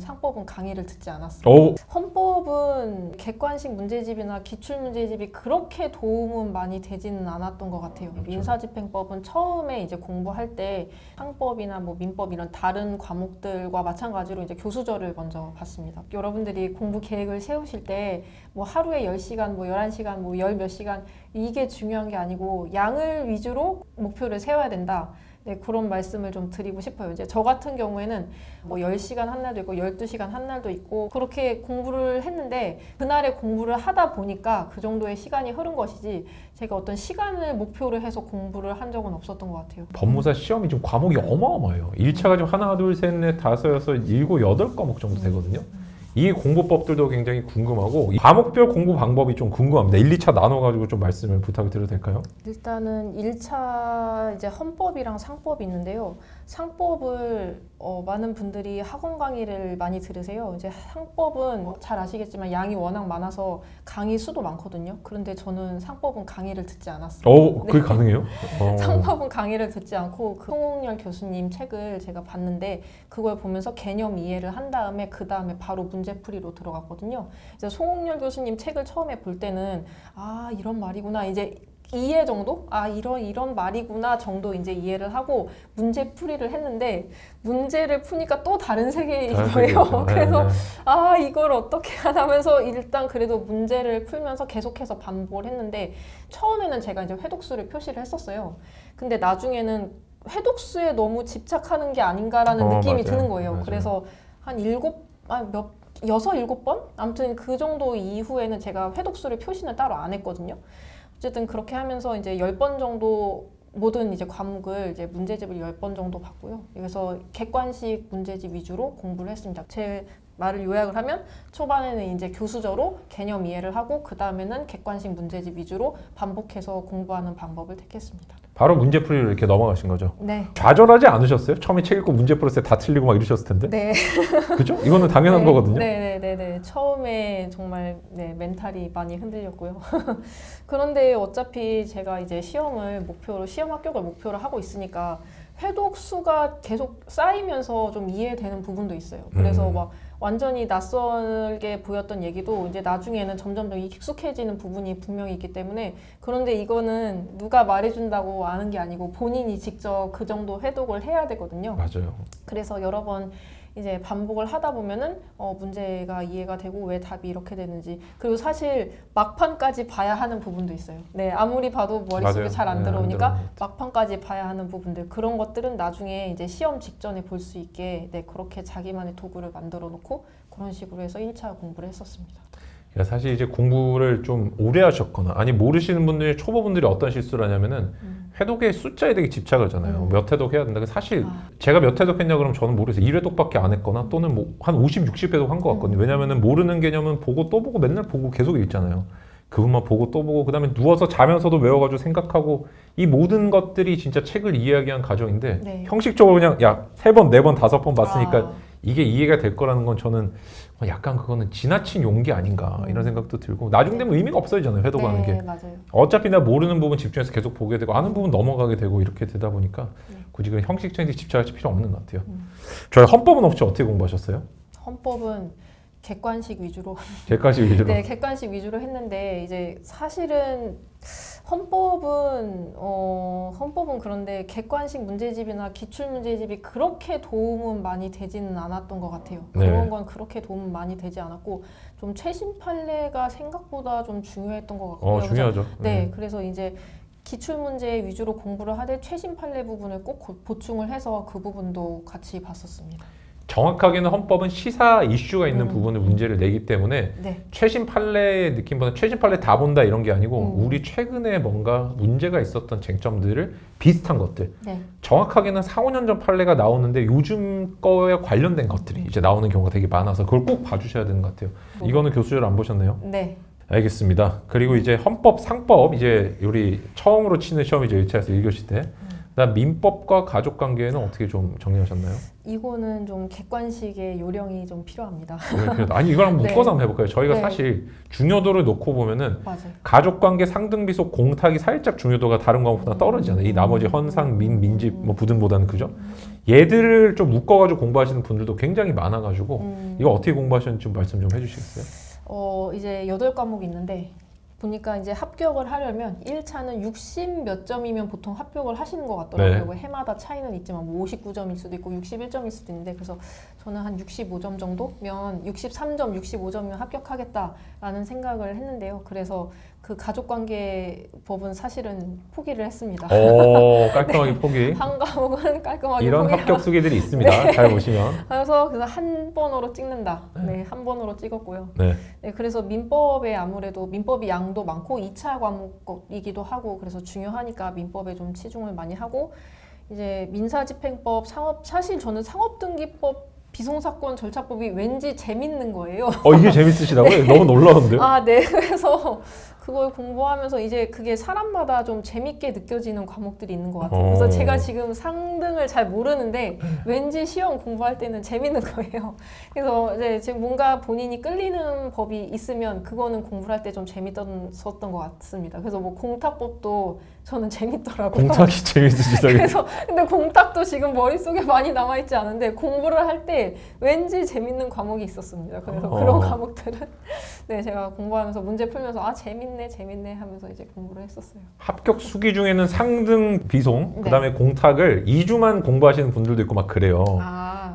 상법은 강의를 듣지 않았어요. 오. 헌법은 객관식 문제집이나 기출 문제집이 그렇게 도움은 많이 되지는 않았던 것 같아요. 그렇죠. 민사집행법은 처음에 이제 공부할 때 상법이나 뭐 민법 이런 다른 과목들과 마찬가지로 이제 교수절을 먼저 봤습니다. 여러분들이 공부 계획을 세우실 때 뭐 하루에 10시간, 뭐 11시간, 뭐 열 몇 시간 이게 중요한 게 아니고 양을 위주로 목표를 세워야 된다. 네, 그런 말씀을 좀 드리고 싶어요. 이제 저 같은 경우에는 뭐 10시간 한 날도 있고 12시간 한 날도 있고 그렇게 공부를 했는데 그날에 공부를 하다 보니까 그 정도의 시간이 흐른 것이지 제가 어떤 시간을 목표로 해서 공부를 한 적은 없었던 것 같아요. 법무사 시험이 좀 과목이 어마어마해요. 1차가 지금 하나, 둘, 셋, 넷, 다섯, 여섯, 일곱, 여덟 과목 정도 되거든요. 이 공부법들도 굉장히 궁금하고 과목별 공부 방법이 좀 궁금합니다. 1, 2차 나눠가지고 좀 말씀을 부탁드려도 될까요? 일단은 1차 이제 헌법이랑 상법이 있는데요. 상법을 많은 분들이 학원 강의를 많이 들으세요. 이제 상법은 잘 아시겠지만 양이 워낙 많아서 강의 수도 많거든요. 그런데 저는 상법은 강의를 듣지 않았어요. 그게 가능해요? 상법은 강의를 듣지 않고 그 송홍열 교수님 책을 제가 봤는데 그걸 보면서 개념 이해를 한 다음에 그 다음에 바로 문제풀이로 들어갔거든요. 이제 송홍열 교수님 책을 처음에 볼 때는 아 이런 말이구나 이제 이해 정도? 아 이런 말이구나 정도 이제 이해를 하고 문제풀이를 했는데 문제를 푸니까 또 다른 세계인 거예요. 그래서 아 이걸 어떻게 하면서 일단 그래도 문제를 풀면서 계속해서 반복을 했는데 처음에는 제가 이제 회독수를 표시를 했었어요. 근데 나중에는 회독수에 너무 집착하는 게 아닌가라는 느낌이 맞아요. 드는 거예요. 맞아요. 그래서 한 6-7번? 아무튼 그 정도 이후에는 제가 회독수를 표시는 따로 안 했거든요. 어쨌든 그렇게 하면서 이제 10번 정도 모든 이제 과목을 이제 문제집을 10번 정도 봤고요. 그래서 객관식 문제집 위주로 공부를 했습니다. 제 말을 요약을 하면 초반에는 이제 교수저로 개념 이해를 하고 그 다음에는 객관식 문제집 위주로 반복해서 공부하는 방법을 택했습니다. 바로 문제풀이로 이렇게 넘어가신 거죠? 네. 좌절하지 않으셨어요? 처음에 책 읽고 문제 풀었을 때 다 틀리고 막 이러셨을 텐데? 네. 그죠? 이거는 당연한 거거든요? 네네네네. 처음에 정말 멘탈이 많이 흔들렸고요. 그런데 어차피 제가 이제 시험 합격을 목표로 하고 있으니까 회독 수가 계속 쌓이면서 좀 이해되는 부분도 있어요. 그래서 막 완전히 낯설게 보였던 얘기도 이제 나중에는 점점 더 익숙해지는 부분이 분명히 있기 때문에 그런데 이거는 누가 말해준다고 아는 게 아니고 본인이 직접 그 정도 회독을 해야 되거든요. 맞아요. 그래서 여러 번 이제 반복을 하다 보면은 문제가 이해가 되고 왜 답이 이렇게 되는지 그리고 사실 막판까지 봐야 하는 부분도 있어요. 네, 아무리 봐도 머릿속에 잘 안 들어오니까 막판까지 봐야 하는 부분들 그런 것들은 나중에 이제 시험 직전에 볼 수 있게 그렇게 자기만의 도구를 만들어 놓고 그런 식으로 해서 1차 공부를 했었습니다. 사실 이제 공부를 좀 오래 하셨거나 아니 모르시는 분들이 초보분들이 어떤 실수를 하냐면은 회독의 숫자에 되게 집착을 하잖아요. 몇 회독 해야 된다. 사실 제가 몇 회독 했냐 그러면 저는 모르겠어요. 1회독밖에 안 했거나 또는 뭐 한 50, 60회독 한 것 같거든요. 왜냐면은 모르는 개념은 보고 또 보고 맨날 보고 계속 읽잖아요. 그것만 보고 또 보고 그 다음에 누워서 자면서도 외워가지고 생각하고 이 모든 것들이 진짜 책을 이해하기 위한 과정인데 형식적으로 그냥 야 3번, 4번, 5번 봤으니까 이게 이해가 될 거라는 건 저는 약간 그거는 지나친 용기 아닌가 이런 생각도 들고 나중 되면 의미가 없어지잖아요. 회독하는 게. 맞아요. 어차피 내가 모르는 부분 집중해서 계속 보게 되고 아는 부분 넘어가게 되고 이렇게 되다 보니까 굳이 그 형식적인 데 집착할 필요 없는 것 같아요. 저희 헌법은 혹시 어떻게 공부하셨어요? 헌법은 객관식 위주로 객관식 위주로? 네, 객관식 위주로 했는데 이제 사실은 헌법은 그런데 객관식 문제집이나 기출 문제집이 그렇게 도움은 많이 되지는 않았던 것 같아요. 그런 건 그렇게 도움은 많이 되지 않았고 좀 최신 판례가 생각보다 좀 중요했던 것 같고요. 중요하죠. 네, 그래서 이제 기출 문제 위주로 공부를 하되 최신 판례 부분을 꼭 보충을 해서 그 부분도 같이 봤었습니다. 정확하게는 헌법은 시사 이슈가 있는 부분을 문제를 내기 때문에 최신 판례의 느낌보다 최신 판례 다 본다 이런 게 아니고 우리 최근에 뭔가 문제가 있었던 쟁점들을 비슷한 것들 정확하게는 4, 5년 전 판례가 나오는데 요즘 거에 관련된 것들이 이제 나오는 경우가 되게 많아서 그걸 꼭 봐주셔야 되는 것 같아요. 이거는 교수절 안 보셨네요? 네. 알겠습니다. 그리고 이제 헌법, 상법 이제 우리 처음으로 치는 시험이 이제 1차에서 1교시 때 그다음 민법과 가족관계는 어떻게 좀 정리하셨나요? 이거는 좀 객관식의 요령이 좀 필요합니다. 아니 이거랑 네. 묶어서 한번 해볼까요? 저희가 네. 사실 중요도를 놓고 보면은 맞아요. 가족관계, 상등비속, 공탁이 살짝 중요도가 다른 과목보다 떨어지잖아요. 이 나머지 헌상, 민집, 뭐 부등보다는 그죠? 얘들을 좀 묶어가지고 공부하시는 분들도 굉장히 많아가지고 이거 어떻게 공부하셨는지 좀 말씀 좀 해주시겠어요? 이제 8과목이 있는데 보니까 이제 합격을 하려면 1차는 60 몇 점이면 보통 합격을 하시는 것 같더라고요. 뭐 해마다 차이는 있지만 뭐 59점일 수도 있고 61점일 수도 있는데 그래서 저는 한 65점 정도면 63점, 65점이면 합격하겠다라는 생각을 했는데요. 그래서 그 가족관계 법은 사실은 포기를 했습니다. 깔끔하게 포기. 한 과목은 깔끔하게 이런 포기하고 합격 수기들이 있습니다. 잘 보시면. 그래서 한 번으로 찍는다. 네, 한 번으로 찍었고요. 네. 네, 그래서 민법에 아무래도 민법이 양도 많고 2차 과목이기도 하고 그래서 중요하니까 민법에 좀 치중을 많이 하고 이제 민사집행법, 상업 사실 저는 상업등기법 비송사건 절차법이 왠지 재밌는 거예요. 이게 재밌으시다고요? 너무 놀라운데요? 아, 네. 그래서 그걸 공부하면서 이제 그게 사람마다 좀 재밌게 느껴지는 과목들이 있는 것 같아요. 그래서 제가 지금 상등을 잘 모르는데 왠지 시험 공부할 때는 재밌는 거예요. 그래서 이제 지금 뭔가 본인이 끌리는 법이 있으면 그거는 공부를 할 때 좀 재밌었던 것 같습니다. 그래서 뭐 공탁법도 저는 재밌더라고요. 공탁이 재밌으시다고요? 그래서 근데 공탁도 지금 머릿속에 많이 남아있지 않은데 공부를 할 때 왠지 재밌는 과목이 있었습니다. 그래서 그런 과목들은 네, 제가 공부하면서 문제 풀면서 아 재밌네 하면서 이제 공부를 했었어요. 합격 수기 중에는 상등, 비송, 네. 그다음에 공탁을 2주만 공부하시는 분들도 있고 막 그래요.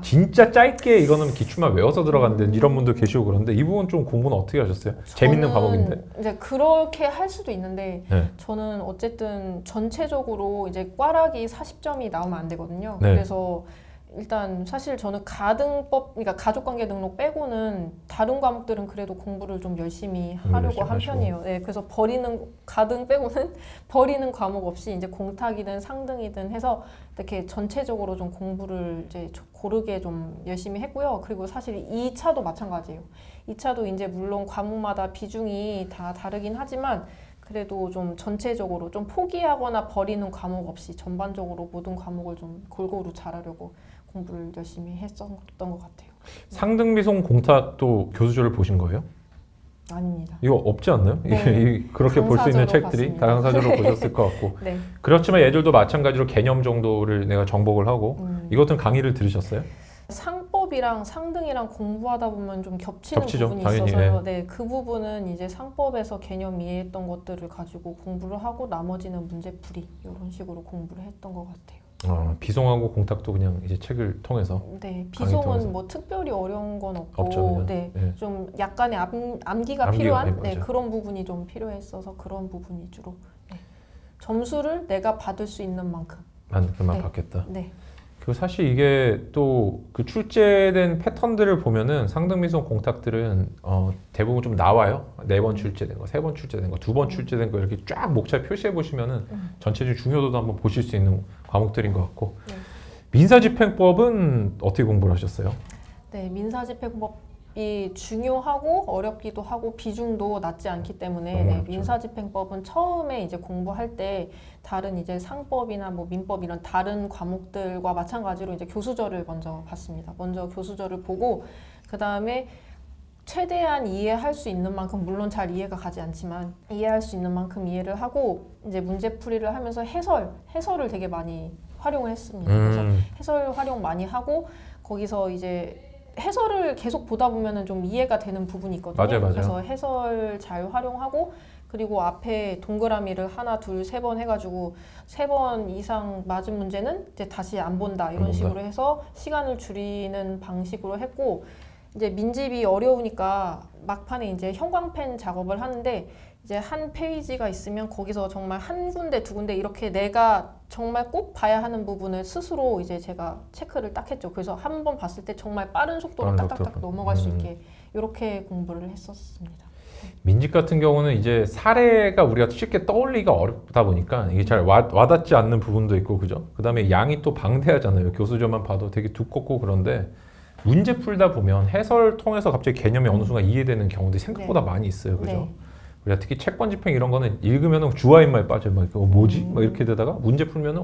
진짜 짧게 이거는 기출만 외워서 들어간다는 이런 분들 계시고 그런데 이 부분 좀 공부는 어떻게 하셨어요? 재밌는 과목인데. 이제 그렇게 할 수도 있는데 네. 저는 어쨌든 전체적으로 이제 꽈락이 40점이 나오면 안 되거든요. 네. 그래서 일단 사실 저는 가등법, 그러니까 가족관계 등록 빼고는 다른 과목들은 그래도 공부를 좀 열심히 하려고 한 편이에요. 네, 그래서 가등 빼고는 버리는 과목 없이 이제 공탁이든 상등이든 해서 이렇게 전체적으로 좀 공부를 이제 고르게 좀 열심히 했고요. 그리고 사실 2차도 마찬가지예요. 2차도 이제 물론 과목마다 비중이 다 다르긴 하지만 그래도 좀 전체적으로 좀 포기하거나 버리는 과목 없이 전반적으로 모든 과목을 좀 골고루 잘하려고 공부를 열심히 했었던 것 같아요. 상등, 비송, 공탁도 교수조를 보신 거예요? 아닙니다. 이거 없지 않나요? 네. 그렇게 볼 수 있는 강사저로 책들이 봤습니다. 다양사조로 보셨을 것 같고 네. 그렇지만 얘들도 마찬가지로 개념 정도를 내가 정복을 하고 이것은 강의를 들으셨어요? 상법이랑 상등이랑 공부하다 보면 좀 겹치는 겹치죠, 부분이 당연히, 있어서요. 네, 그 부분은 이제 상법에서 개념 이해했던 것들을 가지고 공부를 하고 나머지는 문제풀이 이런 식으로 공부를 했던 것 같아요. 비송하고 공탁도 그냥 이제 책을 통해서. 네, 통해서. 비송은 뭐 특별히 어려운 건 없고, 없죠, 그냥. 네, 네. 좀 약간의 암기가 암기가, 필요한 네, 네, 맞아요. 그런 부분이 좀 필요했어서 그런 부분 위주로 네. 점수를 내가 받을 수 있는 만큼. 그만 네. 받겠다. 네, 그 사실 이게 또 그 출제된 패턴들을 보면은 상등, 비송, 공탁들은 대부분 좀 나와요. 4번 출제된 거, 3번 출제된 거, 2번 출제된 거 이렇게 쫙 목차에 표시해 보시면은 전체적 중요도도 한번 보실 수 있는 과목들인 것 같고 네. 민사집행법은 어떻게 공부를 하셨어요? 네, 민사집행법이 중요하고 어렵기도 하고 비중도 낮지 않기 때문에 너무 네, 어렵죠. 민사집행법은 처음에 이제 공부할 때 다른 이제 상법이나 뭐 민법 이런 다른 과목들과 마찬가지로 이제 교수저를 먼저 봤습니다. 먼저 교수저를 보고 그 다음에 최대한 이해할 수 있는 만큼 물론 잘 이해가 가지 않지만 이해할 수 있는 만큼 이해를 하고 이제 문제풀이를 하면서 해설을 되게 많이 활용을 했습니다. 그래서 해설 활용 많이 하고 거기서 이제 해설을 계속 보다 보면은 좀 이해가 되는 부분이 있거든요. 맞아요. 그래서 해설 잘 활용하고 그리고 앞에 동그라미를 하나, 둘, 세 번 해가지고 3번 이상 맞은 문제는 이제 다시 안 본다 이런 식으로 해서 시간을 줄이는 방식으로 했고 이제 민집이 어려우니까 막판에 이제 형광펜 작업을 하는데 이제 한 페이지가 있으면 거기서 정말 한 군데 두 군데 이렇게 내가 정말 꼭 봐야 하는 부분을 스스로 이제 제가 체크를 딱 했죠. 그래서 한 번 봤을 때 정말 빠른 속도로 빠른 딱딱딱 속도로. 넘어갈 수 있게 이렇게 공부를 했었습니다. 민집 같은 경우는 이제 사례가 우리가 쉽게 떠올리기가 어렵다 보니까 이게 잘 와닿지 않는 부분도 있고 그죠? 그 다음에 양이 또 방대하잖아요. 교수저만 봐도 되게 두껍고 그런데 문제 풀다 보면 해설 통해서 갑자기 개념이 어느 순간 이해되는 경우들이 생각보다 많이 있어요. 그죠? 네. 우리가 특히 채권 집행 이런 거는 읽으면은 주화인마에 빠져요. 막 이거 뭐지? 막 이렇게 되다가 문제 풀면은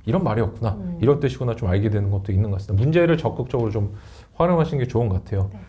이런 말이었구나 이런 뜻이구나 좀 알게 되는 것도 있는 것 같습니다. 문제를 적극적으로 좀 활용하시는 게 좋은 것 같아요. 네.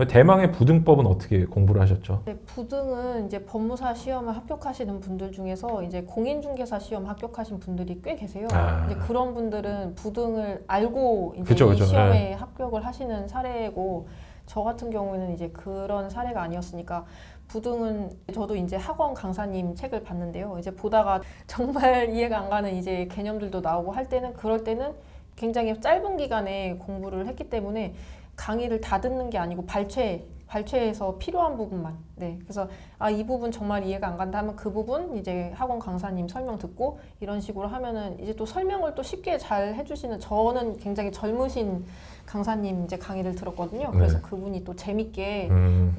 대망의 부등법은 어떻게 공부를 하셨죠? 네, 부등은 이제 법무사 시험을 합격하시는 분들 중에서 이제 공인중개사 시험 합격하신 분들이 꽤 계세요. 이제 그런 분들은 부등을 알고 이제 그쵸, 이 그쵸. 시험에 네. 합격을 하시는 사례고, 저 같은 경우에는 이제 그런 사례가 아니었으니까 부등은 저도 이제 학원 강사님 책을 봤는데요. 이제 보다가 정말 이해가 안 가는 이제 개념들도 나오고 할 때는, 그럴 때는 굉장히 짧은 기간에 공부를 했기 때문에 강의를 다 듣는 게 아니고 발췌해서 필요한 부분만. 네. 그래서 이 부분 정말 이해가 안 간다 하면 그 부분 이제 학원 강사님 설명 듣고 이런 식으로 하면은 이제 또 설명을 또 쉽게 잘 해주시는, 저는 굉장히 젊으신 강사님 이제 강의를 들었거든요. 그래서 네. 그분이 또 재밌게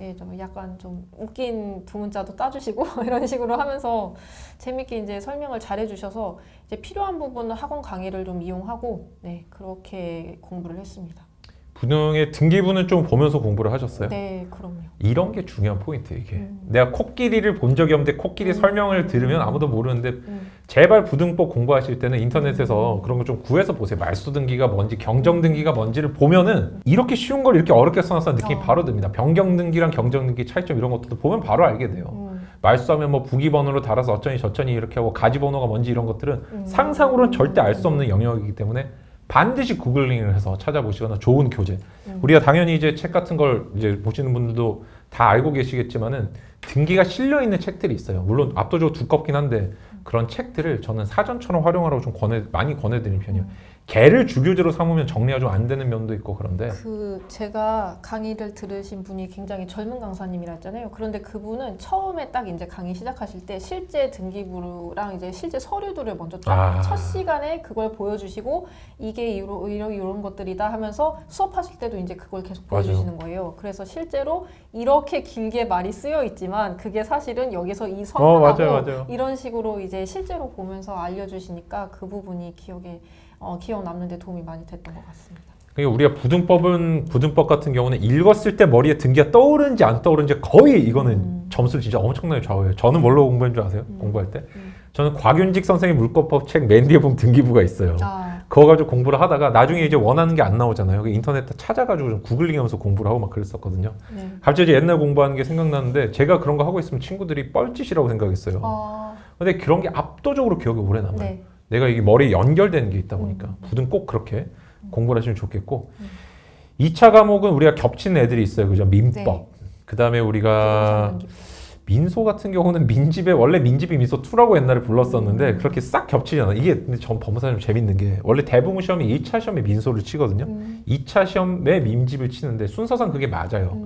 예, 좀 약간 좀 웃긴 두 문자도 따주시고 이런 식으로 하면서 재밌게 이제 설명을 잘 해주셔서 이제 필요한 부분은 학원 강의를 좀 이용하고 네, 그렇게 공부를 했습니다. 부등의 등기부는 좀 보면서 공부를 하셨어요? 네, 그럼요. 이런 게 중요한 포인트예요, 이게. 내가 코끼리를 본 적이 없는데 코끼리 설명을 들으면 아무도 모르는데 제발 부등법 공부하실 때는 인터넷에서 그런 거 좀 구해서 보세요. 말소 등기가 뭔지, 경정 등기가 뭔지를 보면은 이렇게 쉬운 걸 이렇게 어렵게 써놨다는 느낌이 바로 듭니다. 변경 등기랑 경정 등기 차이점 이런 것들도 보면 바로 알게 돼요. 말소하면 뭐 부기번호로 달아서 어쩌니 저쩌니 이렇게 하고 가지번호가 뭔지 이런 것들은 상상으로는 절대 알 수 없는 영역이기 때문에 반드시 구글링을 해서 찾아보시거나 좋은 교재. 우리가 당연히 이제 책 같은 걸 이제 보시는 분들도 다 알고 계시겠지만은 등기가 실려 있는 책들이 있어요. 물론 압도적으로 두껍긴 한데 그런 책들을 저는 사전처럼 활용하라고 좀 많이 권해드리는 편이에요. 개를 주교재로 삼으면 정리가 좀 안 되는 면도 있고 그런데 제가 강의를 들으신 분이 굉장히 젊은 강사님이라 했잖아요. 그런데 그분은 처음에 딱 이제 강의 시작하실 때 실제 등기부랑 이제 실제 서류들을 먼저 딱 첫 시간에 그걸 보여주시고 이게 이런 것들이다 하면서 수업하실 때도 이제 그걸 계속 보여주시는 거예요. 그래서 실제로 이렇게 길게 말이 쓰여 있지만 그게 사실은 여기서 이 선언하고 맞아요. 이런 식으로 이제 실제로 보면서 알려주시니까 그 부분이 기억 남는 데 도움이 많이 됐던 것 같습니다. 그러니까 우리가 부등법 같은 경우는 읽었을 때 머리에 등기가 떠오르는지 안 떠오르는지 거의 이거는 점수를 진짜 엄청나게 좌우해요. 저는 뭘로 공부한 줄 아세요? 공부할 때? 저는 곽윤직 선생님 물권법 책 맨 뒤에 보면 등기부가 있어요. 그거 가지고 공부를 하다가 나중에 이제 원하는 게 안 나오잖아요. 인터넷에 찾아가지고 좀 구글링하면서 공부를 하고 막 그랬었거든요. 갑자기 옛날 공부하는 게 생각나는데 제가 그런 거 하고 있으면 친구들이 뻘짓이라고 생각했어요. 근데 그런 게 압도적으로 기억에 오래 남아요. 네. 내가 이게 머리에 연결되는 게 있다 보니까 부등 꼭 그렇게 공부를 하시면 좋겠고 2차 과목은 우리가 겹치는 애들이 있어요. 그죠? 민법. 네. 그 다음에 우리가 민소 같은 경우는 원래 민집이 민소 2라고 옛날에 불렀었는데 그렇게 싹 겹치지 않아요. 이게 근데 전 법무사님 재밌는 게 원래 대부분 시험이 1차 시험에 민소를 치거든요. 2차 시험에 민집을 치는데 순서상 그게 맞아요.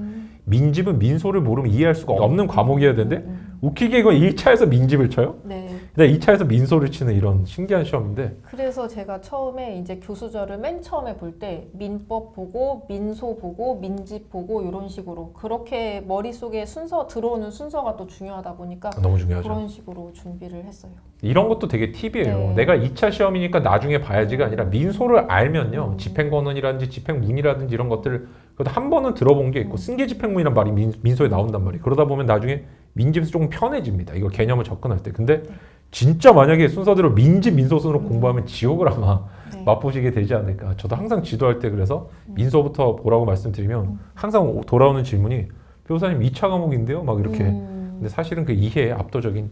민집은 민소를 모르면 이해할 수가 없는 과목이어야 되는데 웃기게 이거 1차에서 민집을 쳐요? 네. 근데 2차에서 민소를 치는 이런 신기한 시험인데 그래서 제가 처음에 이제 교수저를 맨 처음에 볼 때 민법 보고 민소 보고 민집 보고 이런 식으로 그렇게 머릿속에 들어오는 순서가 또 중요하다 보니까 너무 중요하죠. 그런 식으로 준비를 했어요. 이런 것도 되게 팁이에요. 네. 내가 2차 시험이니까 나중에 봐야지가 아니라 민소를 알면요. 집행권원이라든지 집행문이라든지 이런 것들을 그래도 한 번은 들어본 게 있고 승계집행문이란 말이 민소에 나온단 말이에요. 그러다 보면 나중에 민집에서 조금 편해집니다. 이걸 개념을 접근할 때. 근데 진짜 만약에 순서대로 민집, 민소 순으로 공부하면 지옥을 아마 맛보시게 되지 않을까. 저도 항상 지도할 때 그래서 민소부터 보라고 말씀드리면 항상 돌아오는 질문이 변호사님 2차 과목인데요? 막 이렇게. 근데 사실은 그 이해에 압도적인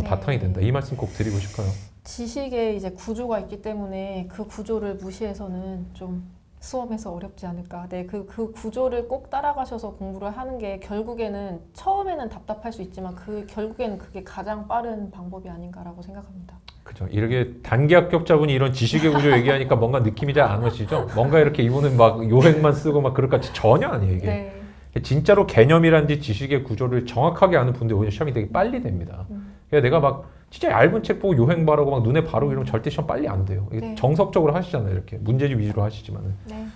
바탕이 된다. 이 말씀 꼭 드리고 싶어요. 지식에 이제 구조가 있기 때문에 그 구조를 무시해서는 좀 수험에서 어렵지 않을까. 네, 그 구조를 꼭 따라가셔서 공부를 하는 게 결국에는 처음에는 답답할 수 있지만 결국에는 그게 가장 빠른 방법이 아닌가라고 생각합니다. 그죠. 이렇게 단기 합격자분이 이런 지식의 구조 얘기하니까 뭔가 느낌이 잘 안 오시죠? 뭔가 이렇게 이분은 막 요행만 쓰고 막 그럴 것 같이 전혀 아니에요, 이게. 네. 진짜로 개념이란지 지식의 구조를 정확하게 아는 분들 오히려 시험이 되게 빨리 됩니다. 그러니까 내가 막 진짜 얇은 책 보고 요행 바르고 막 눈에 바르고 이러면 절대 시험 빨리 안 돼요. 이게 정석적으로 하시잖아요. 이렇게 문제집 위주로 하시지만은.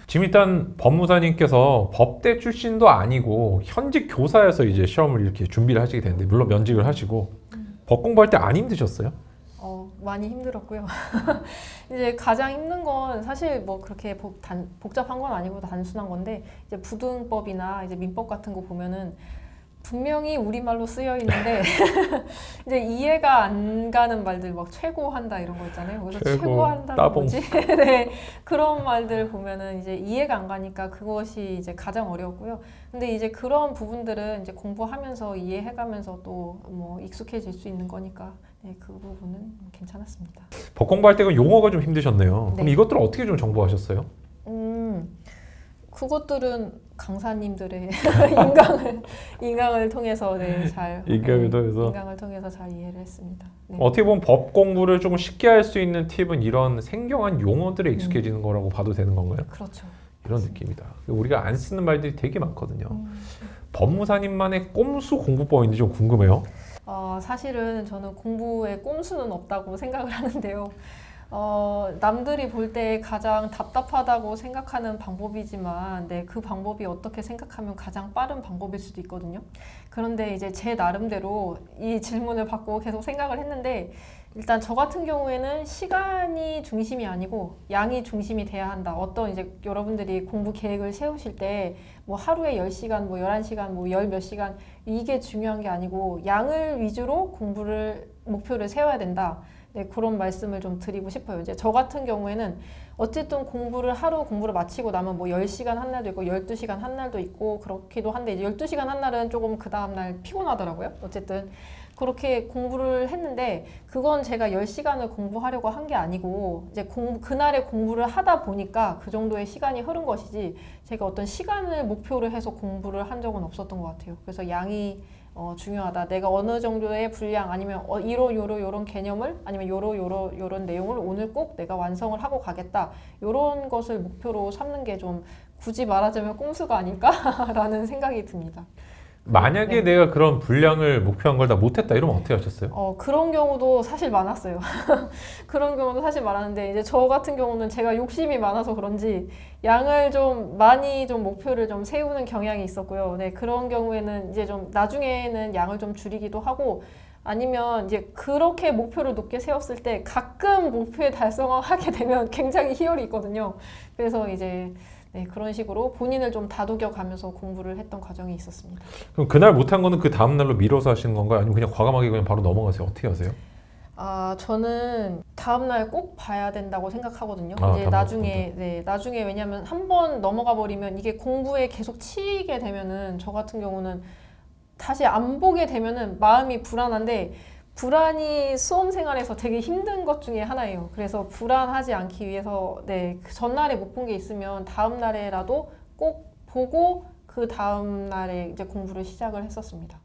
지금 일단 법무사님께서 법대 출신도 아니고 현직 교사여서 이제 시험을 이렇게 준비를 하시게 되는데 물론 면직을 하시고 법 공부할 때 안 힘드셨어요? 많이 힘들었고요. 이제 가장 힘든 건 사실 뭐 그렇게 복잡한 건 아니고 단순한 건데 이제 부등법이나 이제 민법 같은 거 보면은 분명히 우리말로 쓰여 있는데 이제 이해가 안 가는 말들 막 최고한다 이런 거 있잖아요. 그래서 최고한다는 따봉. 뭐지? 네, 그런 말들 보면은 이제 이해가 안 가니까 그것이 이제 가장 어려웠고요. 근데 이제 그런 부분들은 이제 공부하면서 이해해가면서 또 뭐 익숙해질 수 있는 거니까 네, 그 부분은 괜찮았습니다. 법 공부할 때 그 용어가 좀 힘드셨네요. 그럼 네. 이것들을 어떻게 좀 정보하셨어요? 그것들은 강사님들의 인강을 통해서 네, 잘 인강을 통해서? 인강을 통해서 잘 이해를 했습니다. 네. 어떻게 보면 법 공부를 조금 쉽게 할 수 있는 팁은 이런 생경한 용어들에 익숙해지는 거라고 봐도 되는 건가요? 그렇죠. 이런 느낌이다. 우리가 안 쓰는 말들이 되게 많거든요. 법무사님만의 꼼수 공부법인지 좀 궁금해요. 사실은 저는 공부에 꼼수는 없다고 생각을 하는데요. 남들이 볼 때 가장 답답하다고 생각하는 방법이지만, 네, 그 방법이 어떻게 생각하면 가장 빠른 방법일 수도 있거든요. 그런데 이제 제 나름대로 이 질문을 받고 계속 생각을 했는데, 일단 저 같은 경우에는 시간이 중심이 아니고 양이 중심이 돼야 한다. 어떤 이제 여러분들이 공부 계획을 세우실 때 뭐 하루에 10시간, 뭐 11시간, 뭐 열 몇 시간 이게 중요한 게 아니고 양을 위주로 목표를 세워야 된다. 네, 그런 말씀을 좀 드리고 싶어요. 이제 저 같은 경우에는 어쨌든 하루 공부를 마치고 나면 뭐 10시간 한 날도 있고 12시간 한 날도 있고 그렇기도 한데 이제 12시간 한 날은 조금 그 다음날 피곤하더라고요. 어쨌든 그렇게 공부를 했는데 그건 제가 10시간을 공부하려고 한 게 아니고 이제 그날에 공부를 하다 보니까 그 정도의 시간이 흐른 것이지 제가 어떤 시간을 목표로 해서 공부를 한 적은 없었던 것 같아요. 그래서 양이 중요하다. 내가 어느 정도의 분량 아니면 요런 개념을 아니면 요런 내용을 오늘 꼭 내가 완성을 하고 가겠다. 요런 것을 목표로 삼는 게 좀 굳이 말하자면 꼼수가 아닐까라는 생각이 듭니다. 만약에 네. 내가 그런 분량을 목표한 걸 다 못했다 이러면 어떻게 하셨어요? 그런 경우도 사실 많았어요. 그런 경우도 사실 많았는데 이제 저 같은 경우는 제가 욕심이 많아서 그런지 양을 좀 많이 좀 목표를 좀 세우는 경향이 있었고요. 네, 그런 경우에는 이제 좀 나중에는 양을 좀 줄이기도 하고 아니면 이제 그렇게 목표를 높게 세웠을 때 가끔 목표에 달성하게 되면 굉장히 희열이 있거든요. 그래서 이제 네, 그런 식으로 본인을 좀 다독여가면서 공부를 했던 과정이 있었습니다. 그럼 그날 못한 거는 그 다음 날로 미뤄서 하시는 건가요? 아니면 그냥 과감하게 그냥 바로 넘어가세요? 어떻게 하세요? 저는 다음날 꼭 봐야 된다고 생각하거든요. 아, 이제 나중에 왜냐면 한 번 넘어가 버리면 이게 공부에 계속 치이게 되면은 저 같은 경우는 다시 안 보게 되면은 마음이 불안한데 불안이 수험 생활에서 되게 힘든 것 중에 하나예요. 그래서 불안하지 않기 위해서 네, 그 전날에 못 본 게 있으면 다음 날에라도 꼭 보고 그 다음 날에 이제 공부를 시작을 했었습니다.